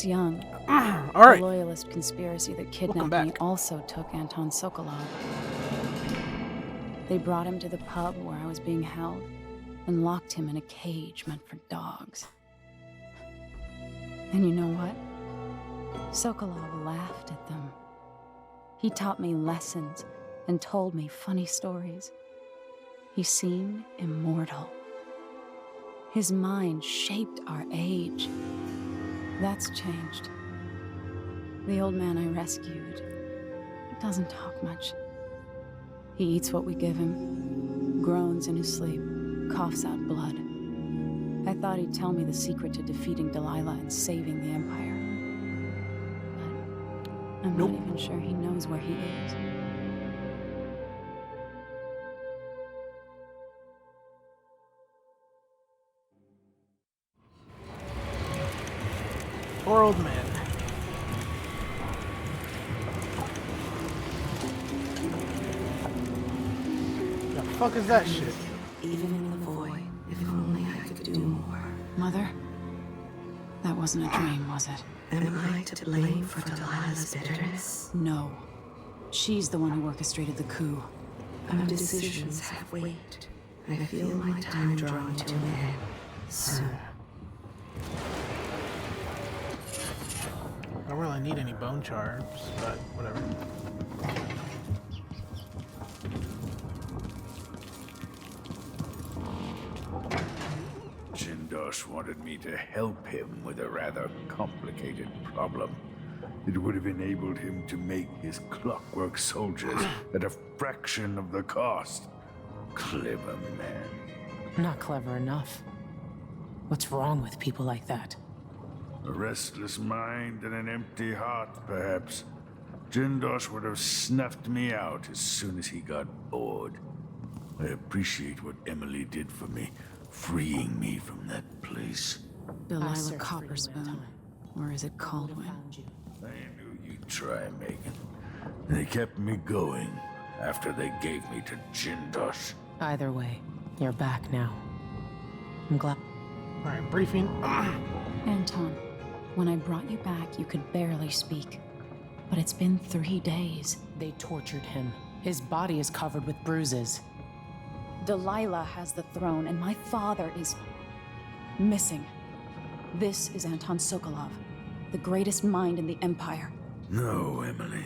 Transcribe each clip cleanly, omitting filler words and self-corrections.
young. All right. The loyalist conspiracy that kidnapped me also took Anton Sokolov. They brought him to the pub where I was being held and locked him in a cage meant for dogs. And you know what? Sokolov laughed at them. He taught me lessons and told me funny stories. He seemed immortal. His mind shaped our age. That's changed. The old man I rescued doesn't talk much. He eats what we give him, groans in his sleep, coughs out blood. I thought he'd tell me the secret to defeating Delilah and saving the Empire. But I'm not even sure he knows where he is. Poor old man. The fuck is that shit? Even in the void, if only I could do more. Mother? That wasn't a dream, was it? Am I to blame for Delilah's bitterness? No. She's the one who orchestrated the coup. Our decisions have weight. I feel my time drawing to an end soon. I don't really need any bone charms, but whatever. Jindosh wanted me to help him with a rather complicated problem. It would have enabled him to make his clockwork soldiers at a fraction of the cost. Clever man. Not clever enough. What's wrong with people like that? A restless mind and an empty heart, perhaps. Jindosh would have snuffed me out as soon as he got bored. I appreciate what Emily did for me, freeing me from that place. Delilah Copperspoon. Or is it Kaldwin? I knew you'd try, Megan. They kept me going after they gave me to Jindosh. Either way, you're back now. I'm glad. Alright, briefing. Anton, when I brought you back, you could barely speak. But it's been 3 days. They tortured him. His body is covered with bruises. Delilah has the throne, and my father is missing. This is Anton Sokolov, the greatest mind in the Empire. No, Emily.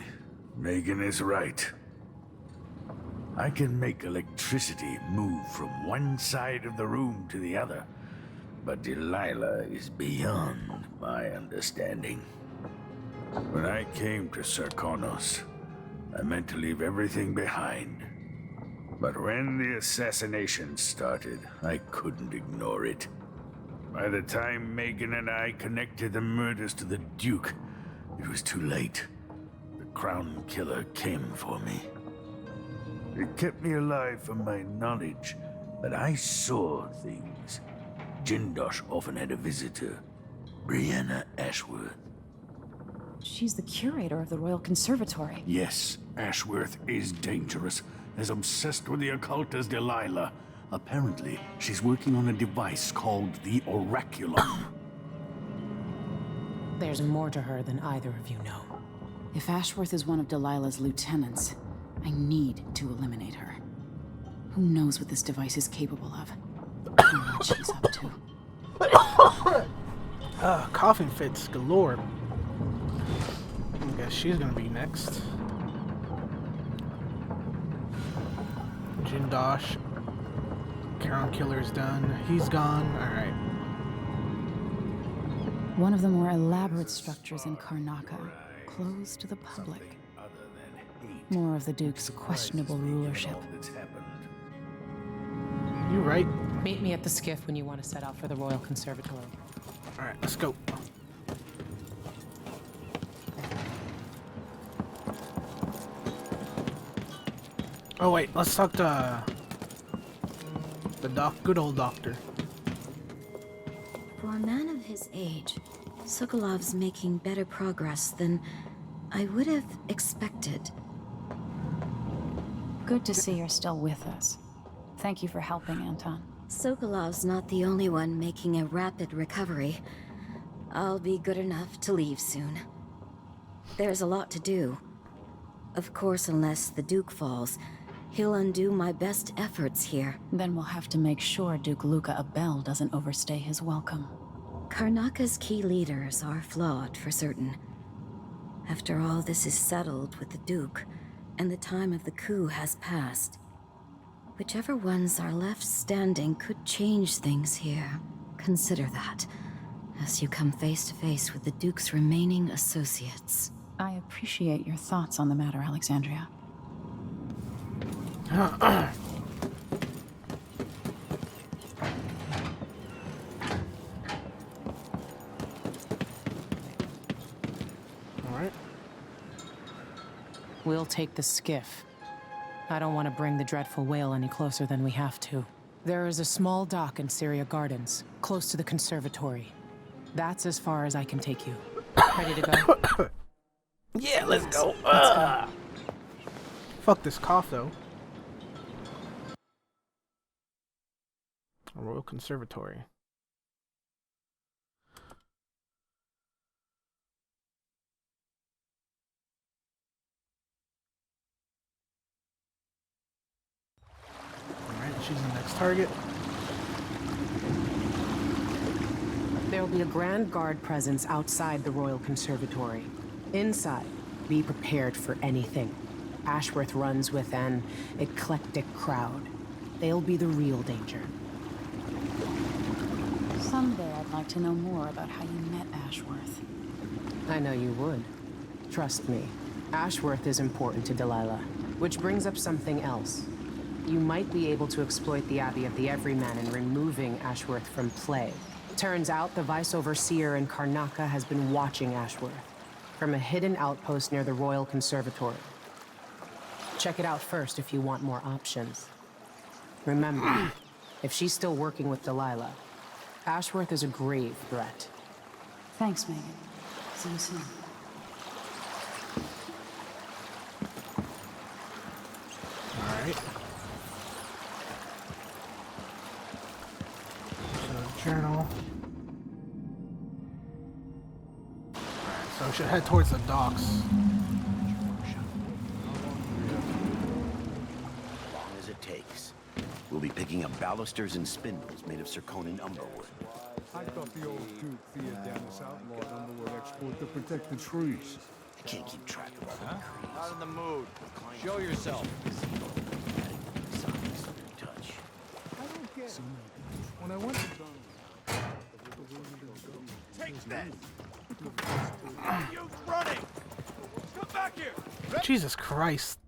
Megan is right. I can make electricity move from one side of the room to the other, but Delilah is beyond my understanding. When I came to Sarkonos, I meant to leave everything behind. But when the assassination started, I couldn't ignore it. By the time Megan and I connected the murders to the Duke, it was too late. The Crown Killer came for me. It kept me alive from my knowledge, but I saw things. Jindosh often had a visitor, Brianna Ashworth. She's the curator of the Royal Conservatory. Yes, Ashworth is dangerous, as obsessed with the occult as Delilah. Apparently, she's working on a device called the Oraculum. There's more to her than either of you know. If Ashworth is one of Delilah's lieutenants, I need to eliminate her. Who knows what this device is capable of? And what she's up to. Coughing fits galore. I guess she's gonna be next. Jindosh. Crown Killer's done. He's gone. Alright. One of the more elaborate structures in Karnaca, closed to the public. More of the Duke's questionable rulership. You right. Meet me at the skiff when you want to set out for the Royal Conservatory. Alright, let's go. Oh wait, let's talk to the good old doctor. For a man of his age, Sokolov's making better progress than I would have expected. Good to see you're still with us. Thank you for helping, Anton. Sokolov's not the only one making a rapid recovery. I'll be good enough to leave soon. There's a lot to do. Of course, unless the Duke falls, he'll undo my best efforts here. Then we'll have to make sure Duke Luca Abel doesn't overstay his welcome. Karnaka's key leaders are flawed for certain. After all this is settled with the Duke, and the time of the coup has passed, whichever ones are left standing could change things here. Consider that, as you come face to face with the Duke's remaining associates. I appreciate your thoughts on the matter, Alexandria. Alright. We'll take the skiff. I don't want to bring the dreadful whale any closer than we have to. There is a small dock in Syria Gardens, close to the conservatory. That's as far as I can take you. Ready to go? Yeah, let's go. Let's go. Fuck this cough, though. A Royal Conservatory. Alright, she's the next target. There'll be a Grand Guard presence outside the Royal Conservatory. Inside, be prepared for anything. Ashworth runs with an eclectic crowd. They'll be the real danger. Someday I'd like to know more about how you met Ashworth. I know you would. Trust me. Ashworth is important to Delilah. Which brings up something else. You might be able to exploit the Abbey of the Everyman in removing Ashworth from play. Turns out the Vice Overseer in Karnaka has been watching Ashworth from a hidden outpost near the Royal Conservatory. Check it out first if you want more options. Remember, if she's still working with Delilah, Ashworth is a grave threat. Thanks, Megan. See you soon. Alright. So, journal. Alright, so we should head towards the docks. As long as it takes. We'll be picking up balusters and spindles made of zirconin umberwood. I thought the old Duke feared Dennis outlawed underwood export to protect the trees. I can't keep track of all the creeds. Not in the mood. Show yourself. Touch. I don't get it. When I went to Take that! You running! Come back here! Jesus Christ.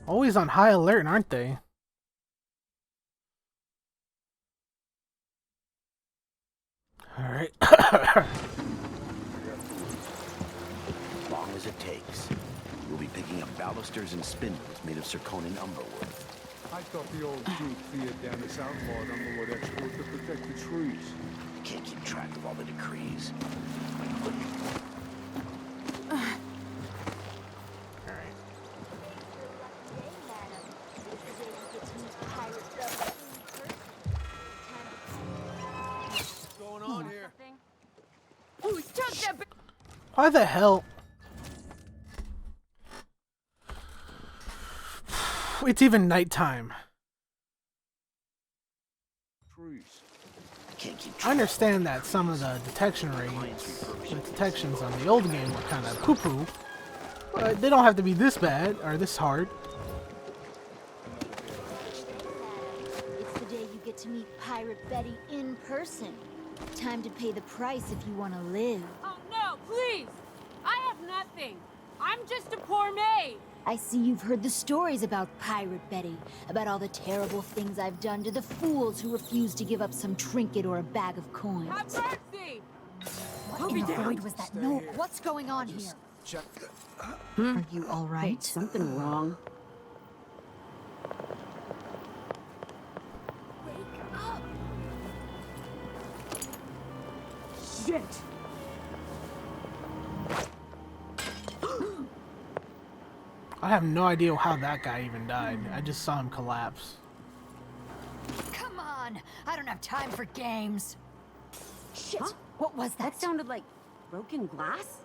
Always on high alert, aren't they? Alright. As long as it takes. We'll be picking up balusters and spindles made of zirconin umberwood. I thought the old Duke feared Dennis outlawed underwood export to protect the trees. I can't keep track of all the decrees. What's going on here? Why the hell? It's even nighttime. Trees. I can't keep I track. understand that some of the detection rates, the detections on the old game were kind of poo-poo, but they don't have to be this bad or this hard. It's the day you get to meet Pirate Betty in person. Time to pay the price if you want to live. Oh, no, please! I have nothing. I'm just a poor maid. I see you've heard the stories about Pirate Betty, about all the terrible things I've done to the fools who refuse to give up some trinket or a bag of coins. Have mercy! What in the void was that noise? What's going on here? Are you all right? Something wrong. Shit! I have no idea how that guy even died. I just saw him collapse. Come on! I don't have time for games. Shit! What was that? That sounded like broken glass?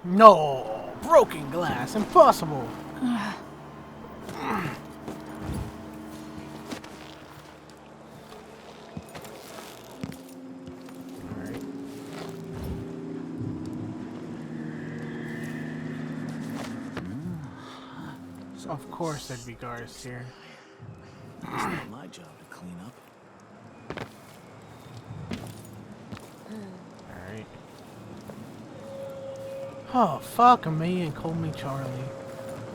No! Broken glass! Impossible! Alright. So of course there'd be guards here. It's not my job to clean up. Alright. Oh, fuck me and call me Charlie.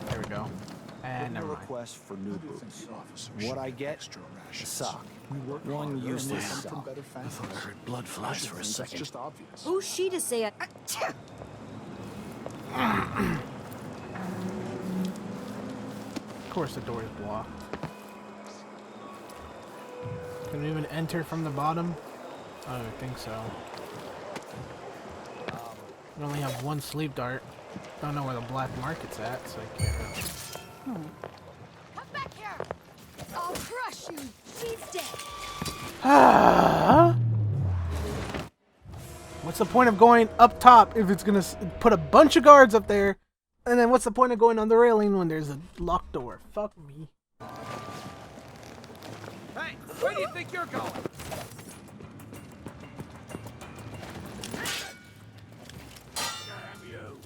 There we go. And never mind. Request for new boots. What I get? A sock. One useless sock. I thought I heard blood flash for a second. Just obvious. Who's she to say it? Of course the door is blocked. Can we even enter from the bottom? I don't think so. We only have one sleep dart. Don't know where the black market's at, so I can't really... Come back here! I'll crush you! She's dead! What's the point of going up top if it's gonna put a bunch of guards up there? And then what's the point of going on the railing when there's a locked door? Fuck me. Hey, where do you think you're going? Damn you!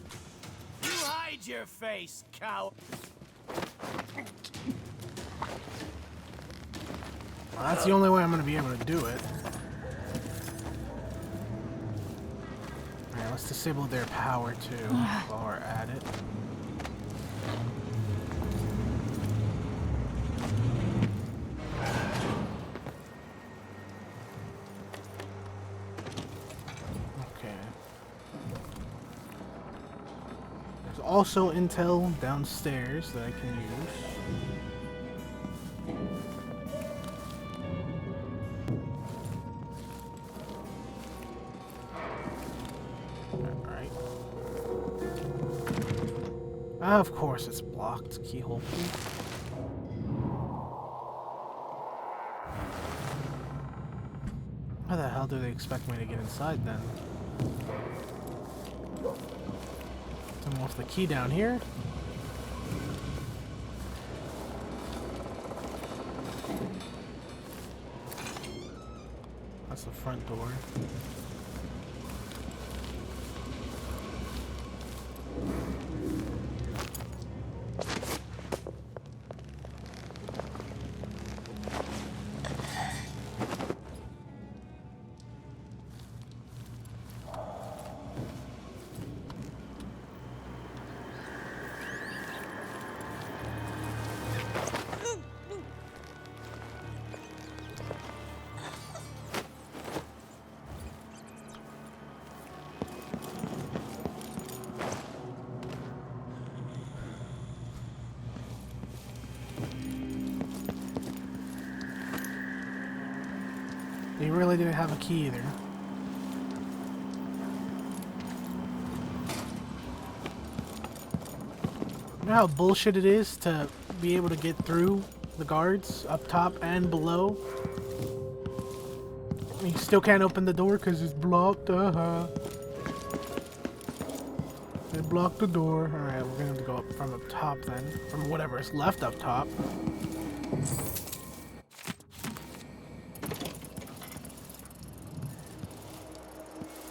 You hide your face, cow! Well, that's the only way I'm gonna be able to do it. Alright, let's disable their power too while we're at it. Okay. There's also intel downstairs that I can use. Of course it's blocked. Keyhole, please. How the hell do they expect me to get inside then? To move the key down here? That's the front door. He really didn't have a key either. You know how bullshit it is to be able to get through the guards up top and below? You still can't open the door because it's blocked. They blocked the door. Alright, we're gonna have to go up from up top then. From whatever is left up top.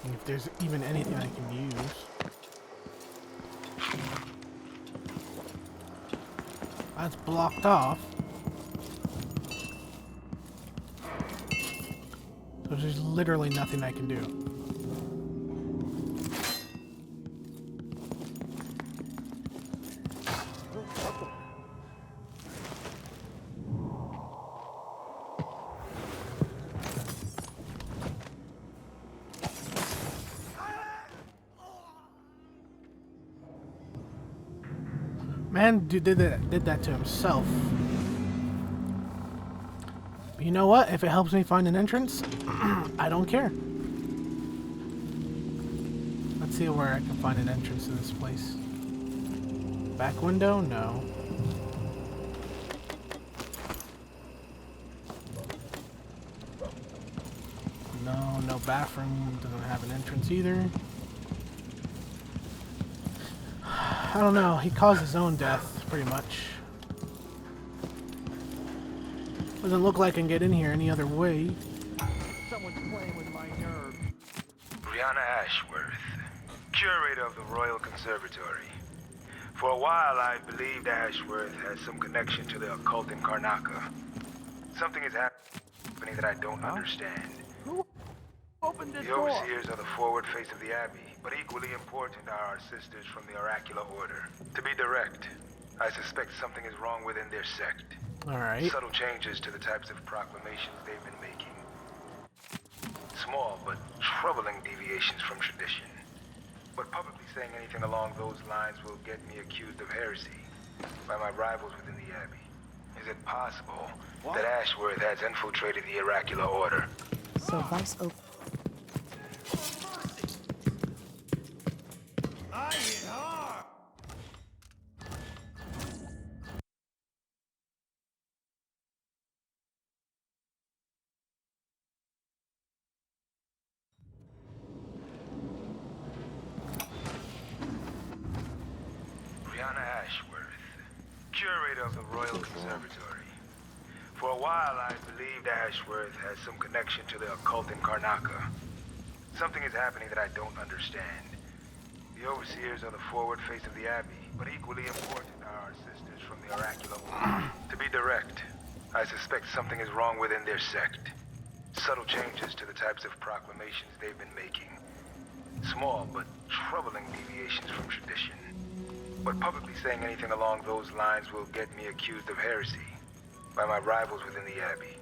If there's even anything I can use. That's blocked off. So there's literally nothing I can do. Man did that to himself. But you know what? If it helps me find an entrance, I don't care. Let's see where I can find an entrance to this place. Back window? No. No bathroom doesn't have an entrance either. I don't know. He caused his own death, pretty much. Doesn't look like I can get in here any other way. Someone's playing with my nerves. Brianna Ashworth, curator of the Royal Conservatory. For a while, I believed Ashworth had some connection to the occult in Karnaca. Something is happening that I don't understand. Who opened this The door? overseers are the forward face of the Abbey, but equally important are our sisters from the Oracular Order. To be direct, I suspect something is wrong within their sect. Alright. Subtle changes to the types of proclamations they've been making. Small but troubling deviations from tradition. But publicly saying anything along those lines will get me accused of heresy by my rivals within the Abbey. Is it possible that Ashworth has infiltrated the Oracular Order? So Vice Op... I hit hard. Brianna Ashworth, curator of the Royal Conservatory. For a while, I believed Ashworth has some connection to the occult in Karnaca. Something is happening that I don't understand. The overseers are the forward face of the Abbey, but equally important are our sisters from the Oracular Order. To be direct, I suspect something is wrong within their sect. Subtle changes to the types of proclamations they've been making. Small but troubling deviations from tradition. But publicly saying anything along those lines will get me accused of heresy by my rivals within the Abbey.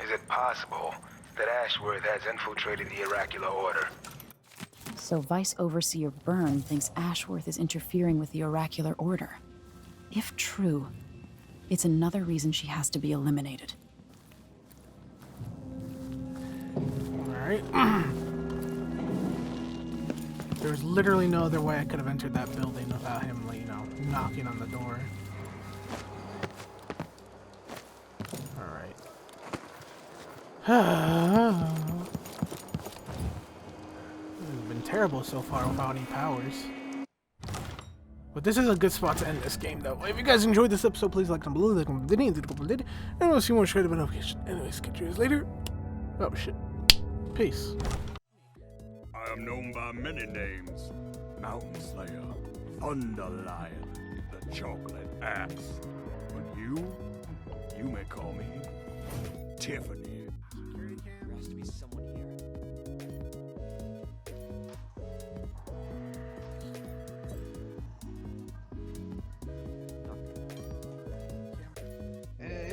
Is it possible that Ashworth has infiltrated the Oracular Order? So Vice Overseer Byrne thinks Ashworth is interfering with the Oracular Order. If true, it's another reason she has to be eliminated. Alright. There's literally no other way I could have entered that building without him, you know, knocking on the door. Alright. It's been terrible so far without any powers. But this is a good spot to end this game, though. If you guys enjoyed this episode, please like down below, like on the video, and we'll see more straight up notification. Anyways, catch you guys later. Oh shit. Peace. I am known by many names. Mountain Slayer, Thunder Lion, the Chocolate Axe. But you may call me Tiffany. There has to be someone here.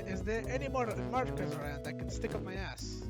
Is there any more markers around I can stick up my ass?